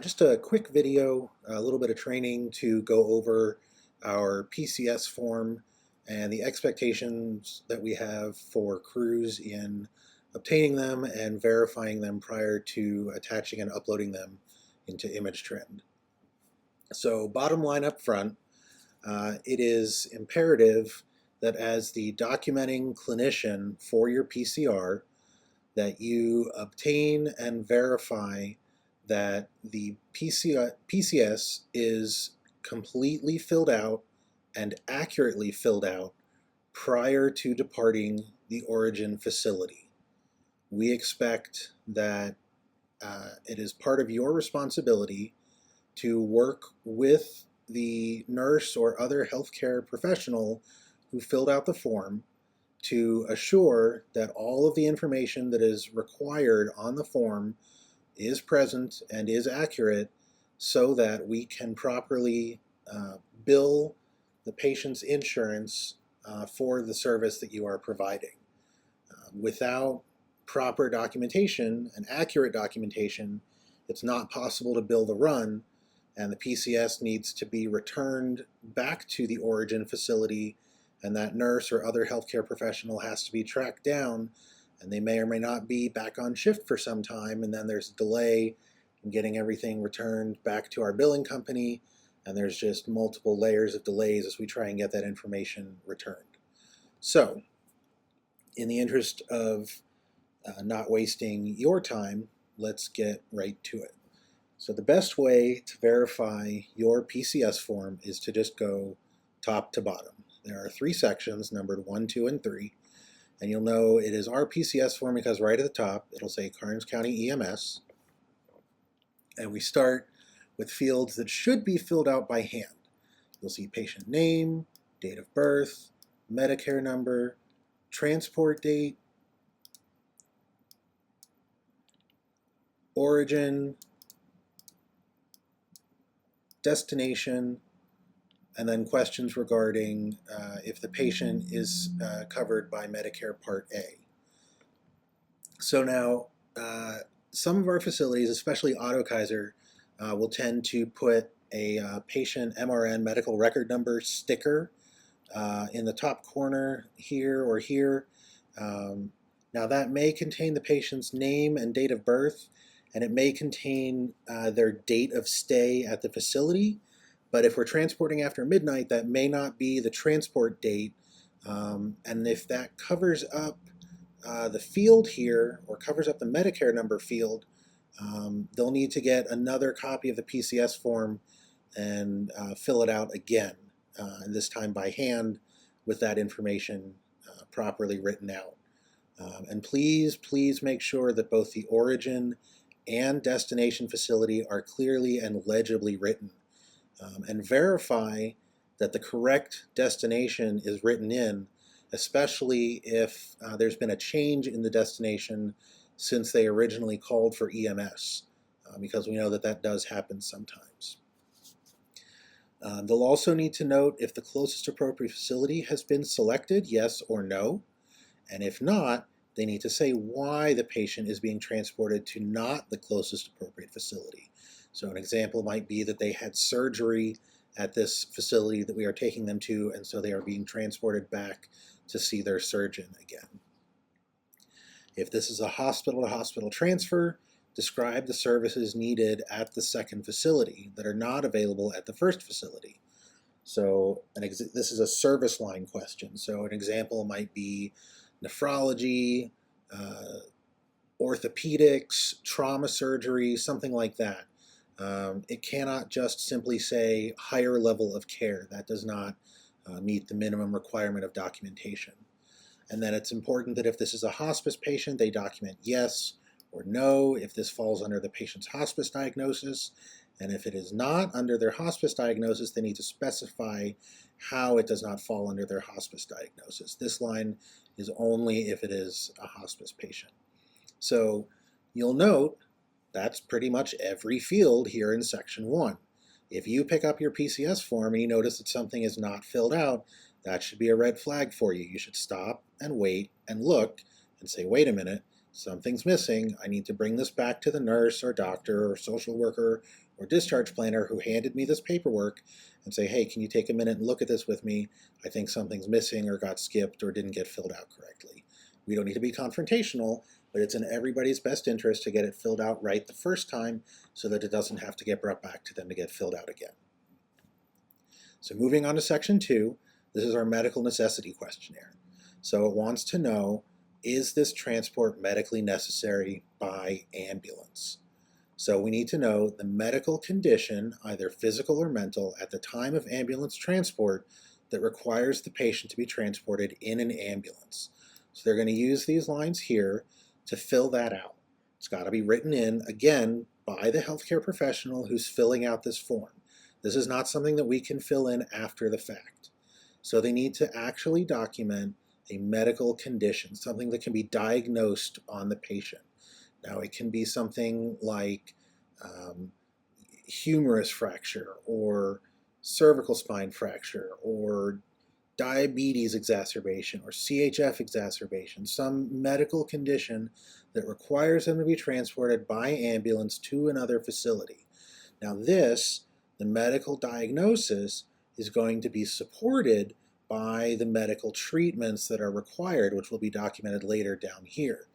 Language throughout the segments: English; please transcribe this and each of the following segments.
Just a quick video, a little bit of training to go over our PCS form and the expectations that we have for crews in obtaining them and verifying them prior to attaching and uploading them into ImageTrend. So bottom line up front, it is imperative that as the documenting clinician for your PCR, that you obtain and verify that the PCS is completely filled out and accurately filled out prior to departing the origin facility. We expect that it is part of your responsibility to work with the nurse or other healthcare professional who filled out the form to assure that all of the information that is required on the form is present and is accurate so that we can properly bill the patient's insurance for the service that you are providing. Without proper documentation and accurate documentation, it's not possible to bill the run, and the PCS needs to be returned back to the origin facility, and that nurse or other healthcare professional has to be tracked down, and they may or may not be back on shift for some time, and then there's a delay in getting everything returned back to our billing company, and there's just multiple layers of delays as we try and get that information returned. So, in the interest of not wasting your time, let's get right to it. So the best way to verify your PCS form is to just go top to bottom. There are 3 sections, numbered 1, 2, and 3, and you'll know it is our PCS form because right at the top it'll say Karnes County EMS, and we start with fields that should be filled out by hand. You'll see patient name, date of birth, Medicare number, transport date, origin, destination, and then questions regarding if the patient is covered by Medicare Part A. So now, some of our facilities, especially Auto Kaiser, will tend to put a patient MRN medical record number sticker in the top corner here or here. Now that may contain the patient's name and date of birth, and it may contain their date of stay at the facility, but if we're transporting after midnight, that may not be the transport date, and if that covers up the field here, or covers up the Medicare number field, they'll need to get another copy of the PCS form and fill it out again, and this time by hand with that information properly written out. And please make sure that both the origin and destination facility are clearly and legibly written, and verify that the correct destination is written in, especially if there's been a change in the destination since they originally called for EMS, because we know that that does happen sometimes. They'll also need to note if the closest appropriate facility has been selected, yes or no, and if not, they need to say why the patient is being transported to not the closest appropriate facility. So an example might be that they had surgery at this facility that we are taking them to, and so they are being transported back to see their surgeon again. If this is a hospital-to-hospital transfer, describe the services needed at the second facility that are not available at the first facility. So this is a service line question. So an example might be nephrology, orthopedics, trauma surgery, something like that. It cannot just simply say higher level of care. That does not meet the minimum requirement of documentation. And then it's important that if this is a hospice patient, they document yes or no if this falls under the patient's hospice diagnosis. And if it is not under their hospice diagnosis, they need to specify how it does not fall under their hospice diagnosis. This line is only if it is a hospice patient. So you'll note that's pretty much every field here in section 1. If you pick up your PCS form and you notice that something is not filled out, that should be a red flag for you. You should stop and wait and look and say, wait a minute, something's missing. I need to bring this back to the nurse or doctor or social worker or discharge planner who handed me this paperwork and say, hey, can you take a minute and look at this with me? I think something's missing or got skipped or didn't get filled out correctly. We don't need to be confrontational, but it's in everybody's best interest to get it filled out right the first time so that it doesn't have to get brought back to them to get filled out again. So moving on to section 2, this is our medical necessity questionnaire. So it wants to know, is this transport medically necessary by ambulance? So we need to know the medical condition, either physical or mental, at the time of ambulance transport that requires the patient to be transported in an ambulance. So they're going to use these lines here to fill that out. It's got to be written in, again, by the healthcare professional who's filling out this form. This is not something that we can fill in after the fact. So they need to actually document a medical condition, something that can be diagnosed on the patient. Now, it can be something like humerus fracture or cervical spine fracture or diabetes exacerbation or CHF exacerbation, some medical condition that requires them to be transported by ambulance to another facility. Now this, the medical diagnosis, is going to be supported by the medical treatments that are required, which will be documented later down here.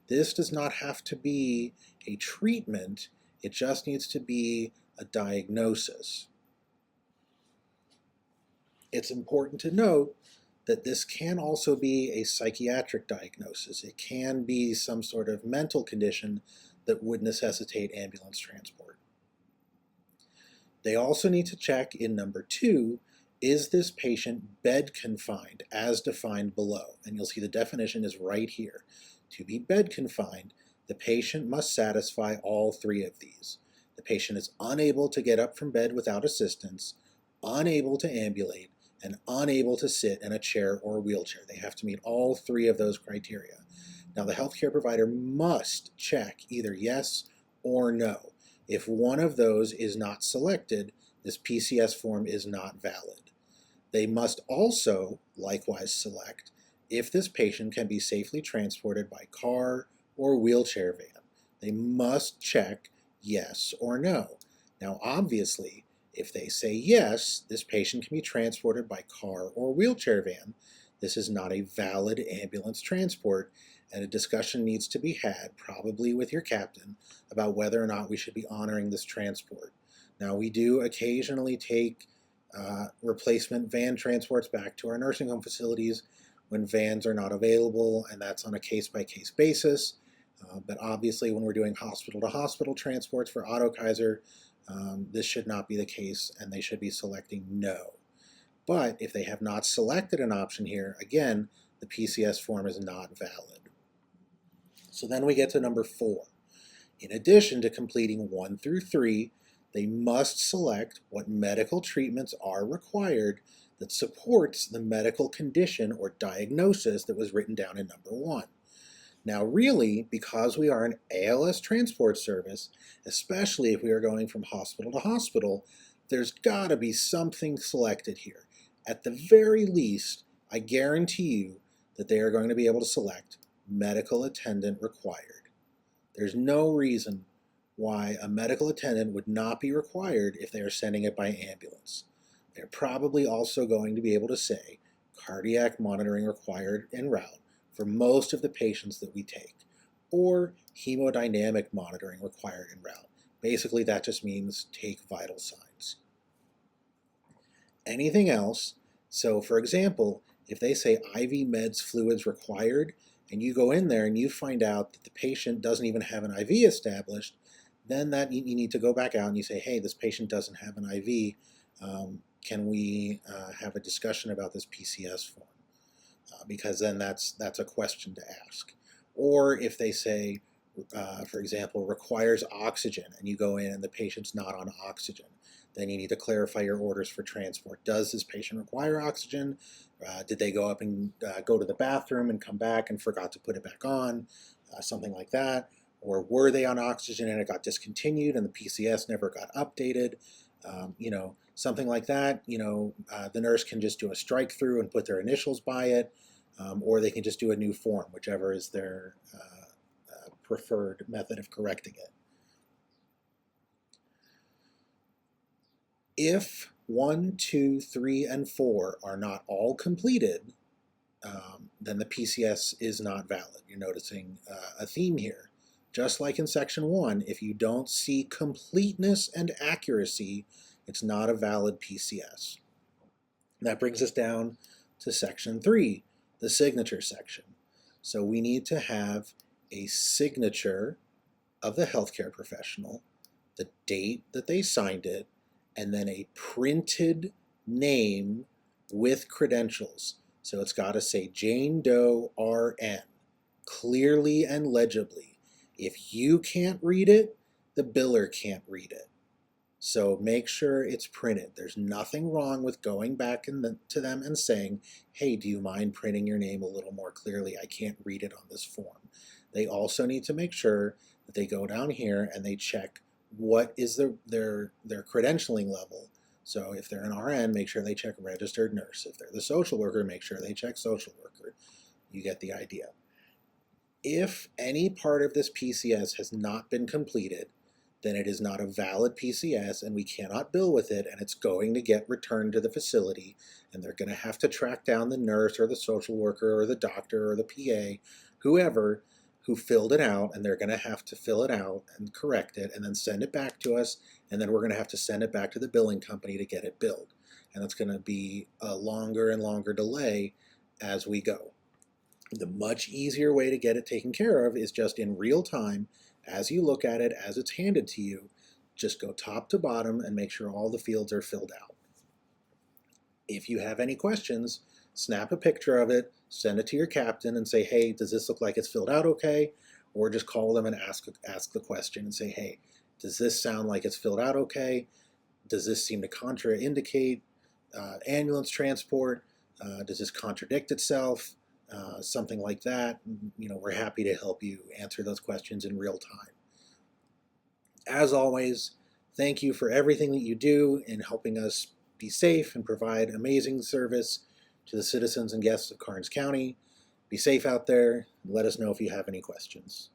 This does not have to be a treatment, it just needs to be a diagnosis. It's important to note that this can also be a psychiatric diagnosis. It can be some sort of mental condition that would necessitate ambulance transport. They also need to check in number 2, is this patient bed confined as defined below? And you'll see the definition is right here. To be bed confined, the patient must satisfy all 3 of these. The patient is unable to get up from bed without assistance, unable to ambulate, and unable to sit in a chair or wheelchair. They have to meet all 3 of those criteria. Now, the healthcare provider must check either yes or no. If one of those is not selected, this PCS form is not valid. They must also likewise select if this patient can be safely transported by car or wheelchair van. They must check yes or no. Now, obviously, if they say yes, this patient can be transported by car or wheelchair van, this is not a valid ambulance transport, and a discussion needs to be had, probably with your captain, about whether or not we should be honoring this transport. Now, we do occasionally take replacement van transports back to our nursing home facilities when vans are not available, and that's on a case-by-case basis. But obviously, when we're doing hospital-to-hospital transports for Otto Kaiser, this should not be the case, and they should be selecting no. But if they have not selected an option here, again, the PCS form is not valid. So then we get to number 4. In addition to completing 1 through 3, they must select what medical treatments are required that supports the medical condition or diagnosis that was written down in number 1. Now really, because we are an ALS transport service, especially if we are going from hospital to hospital, there's got to be something selected here. At the very least, I guarantee you that they are going to be able to select medical attendant required. There's no reason why a medical attendant would not be required if they are sending it by ambulance. They're probably also going to be able to say cardiac monitoring required en route for most of the patients that we take, or hemodynamic monitoring required en route. Basically, that just means take vital signs. Anything else, so for example, if they say IV meds fluids required, and you go in there and you find out that the patient doesn't even have an IV established, then that you need to go back out and you say, hey, this patient doesn't have an IV. Can we have a discussion about this PCS form? Because then that's a question to ask. Or if they say, for example, requires oxygen, and you go in and the patient's not on oxygen, then you need to clarify your orders for transport. Does this patient require oxygen? Did they go up and go to the bathroom and come back and forgot to put it back on? Something like that. Or were they on oxygen and it got discontinued and the PCS never got updated? Something like that. The nurse can just do a strike through and put their initials by it, or they can just do a new form, whichever is their preferred method of correcting it. If 1, 2, 3, and 4 are not all completed, then the PCS is not valid. You're noticing a theme here. Just like in section 1, if you don't see completeness and accuracy, it's not a valid PCS. And that brings us down to section 3, the signature section. So we need to have a signature of the healthcare professional, the date that they signed it, and then a printed name with credentials. So it's got to say Jane Doe RN, clearly and legibly. If you can't read it, the biller can't read it. So make sure it's printed. There's nothing wrong with going back to them and saying, hey, do you mind printing your name a little more clearly? I can't read it on this form. They also need to make sure that they go down here and they check what is their credentialing level. So if they're an RN, make sure they check registered nurse. If they're the social worker, make sure they check social worker. You get the idea. If any part of this PCS has not been completed, then it is not a valid PCS and we cannot bill with it, and it's going to get returned to the facility, and they're going to have to track down the nurse or the social worker or the doctor or the PA, whoever, who filled it out, and they're going to have to fill it out and correct it and then send it back to us, and then we're going to have to send it back to the billing company to get it billed. And it's going to be a longer and longer delay as we go. The much easier way to get it taken care of is just in real time, as you look at it, as it's handed to you, just go top to bottom and make sure all the fields are filled out. If you have any questions, snap a picture of it, send it to your captain and say, hey, does this look like it's filled out okay? Or just call them and ask the question and say, hey, does this sound like it's filled out okay? Does this seem to contraindicate ambulance transport? Does this contradict itself? Something like that. We're happy to help you answer those questions in real time. As always, thank you for everything that you do in helping us be safe and provide amazing service to the citizens and guests of Karnes County. Be safe out there. Let us know if you have any questions.